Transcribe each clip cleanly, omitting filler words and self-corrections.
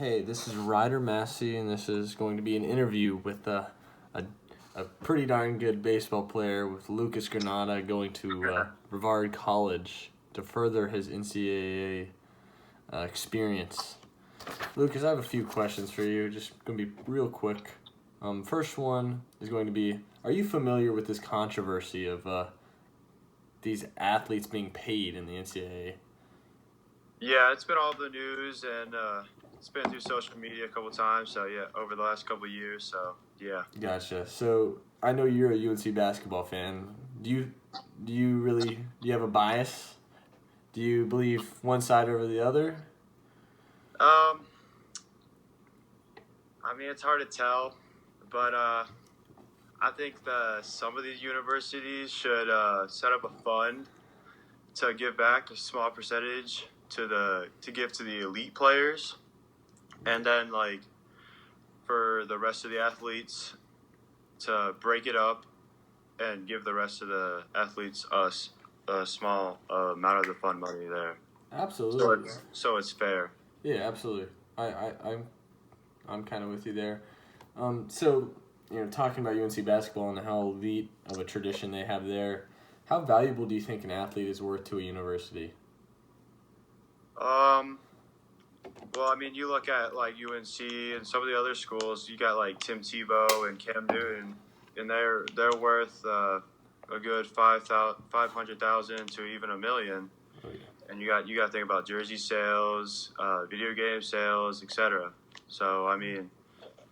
Hey, this is Ryder Massey, and this is going to be an interview with a pretty darn good baseball player with Lucas Granata going to Brevard College to further his NCAA experience. Lucas, I have a few questions for you, just going to be real quick. First one is going to be, are you familiar with this controversy of these athletes being paid in the NCAA? Yeah, it's been all the news, and it's been through social media a couple times. So yeah, over the last couple of years. So yeah. Gotcha. So I know you're a UNC basketball fan. Do you have a bias? Do you believe one side over the other? I mean, it's hard to tell, but I think some of these universities should set up a fund to give back a small percentage to give to the elite players, and then for the rest of the athletes to break it up and give the rest of the athletes a small amount of the fund money there. Absolutely. So it's fair. Yeah, absolutely. I'm kind of with you there. So talking about UNC basketball and how elite of a tradition they have there, how valuable do you think an athlete is worth to a university? Well, I mean, you look at UNC and some of the other schools. You got Tim Tebow and Cam Newton, and they're worth a good 500,000 to even $1 million. Oh, yeah. And you got to think about jersey sales, video game sales, etc. So I mean,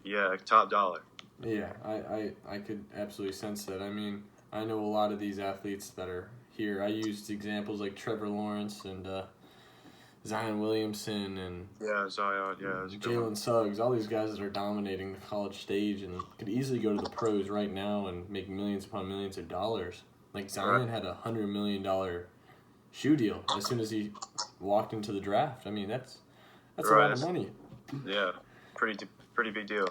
yeah, top dollar. Yeah, I could absolutely sense that. I mean, I know a lot of these athletes that are here. I used examples like Trevor Lawrence and Zion Williamson and Zion, Jalen Suggs, all these guys that are dominating the college stage and could easily go to the pros right now and make millions upon millions of dollars. Like Zion had a $100 million shoe deal as soon as he walked into the draft. I mean, that's a lot of money. Yeah, pretty big deal.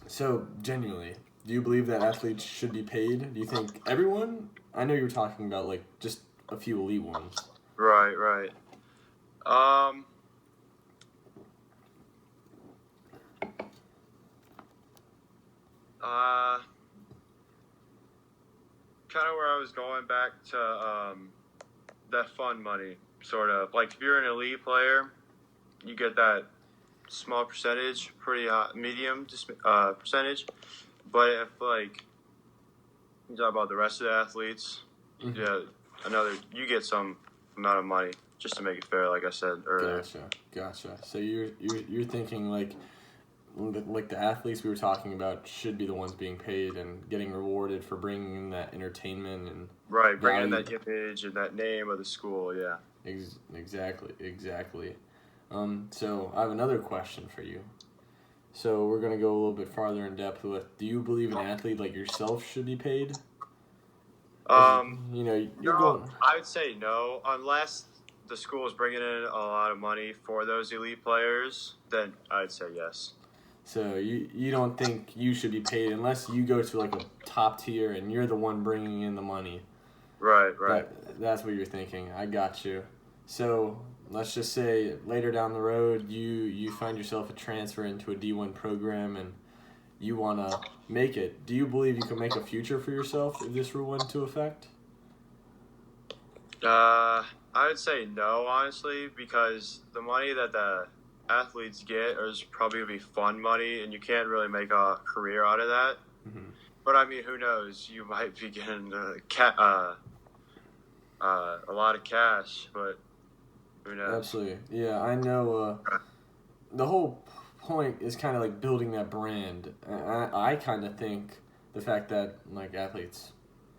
So, genuinely, do you believe that athletes should be paid? Do you think everyone? I know you were talking about just a few elite ones. Right. Kind of where I was going back to that fund money, sort of. Like, if you're an elite player, you get that small percentage, pretty medium percentage. But if, you talk about the rest of the athletes, you get some amount of money, just to make it fair, like I said earlier. Gotcha. So you're thinking like the athletes we were talking about should be the ones being paid and getting rewarded for bringing in that entertainment and bringing in that image and that name of the school. Yeah. Exactly. So I have another question for you. So we're gonna go a little bit farther in depth with: do you believe an athlete like yourself should be paid? I would say no, unless the school is bringing in a lot of money for those elite players. Then I'd say yes. So you don't think you should be paid unless you go to a top tier and you're the one bringing in the money. Right. That's what you're thinking. I got you. So let's just say later down the road you find yourself a transfer into a D1 program and you want to make it. Do you believe you can make a future for yourself if this rule went into effect? I would say no, honestly, because the money that the athletes get is probably going to be fun money, and you can't really make a career out of that. Mm-hmm. But, I mean, who knows? You might be getting a lot of cash, but who knows? Absolutely. Yeah, I know the whole point is kind of like building that brand. I kind of think the fact that athletes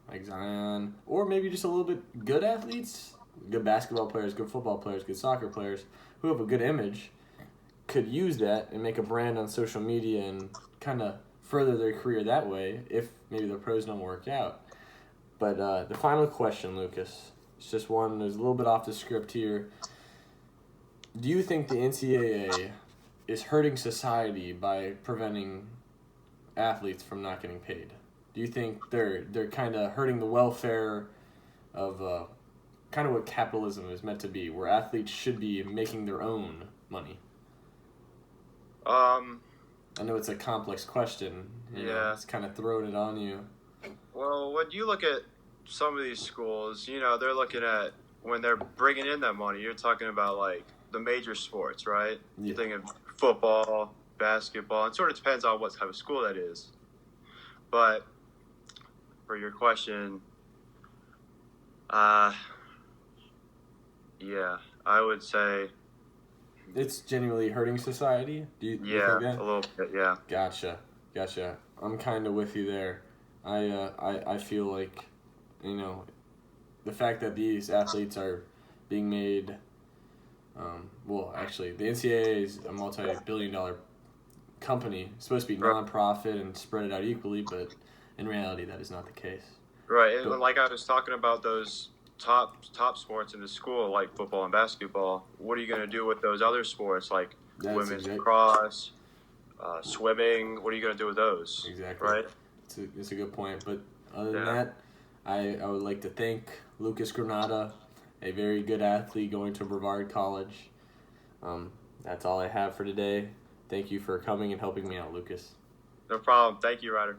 like Zion, or maybe just a little bit good athletes, good basketball players, good football players, good soccer players who have a good image, could use that and make a brand on social media and kind of further their career that way if maybe the pros don't work out. But the final question, Lucas, it's just one that's a little bit off the script here. Do you think the NCAA is hurting society by preventing athletes from not getting paid? Do you think they're kind of hurting the welfare of kind of what capitalism is meant to be, where athletes should be making their own money? Um, I know it's a complex question. yeah. It's kind of throwing it on you. Well, when you look at some of these schools, they're looking at when they're bringing in that money. You're talking about like the major sports, right? Yeah. You're thinking football, basketball. It sort of depends on what type of school that is. But for your question, yeah, I would say It's genuinely hurting society. Do you think that? a little bit, yeah. Gotcha. I'm kind of with you there. I feel like, you know, the fact that these athletes are being made, well, actually, the NCAA is a multi-billion-dollar company. It's supposed to be Right. non-profit and spread it out equally, but in reality, that is not the case. Right, and But like I was talking about those top sports in the school, like football and basketball. What are you going to do with those other sports, like that's women's exactly lacrosse, swimming? What are you going to do with those? exactly. Right? It's a good point. But other than Yeah. that, I would like to thank Lucas Granata, a very good athlete going to Brevard College. That's all I have for today. Thank you for coming and helping me out, Lucas. No problem. Thank you, Ryder.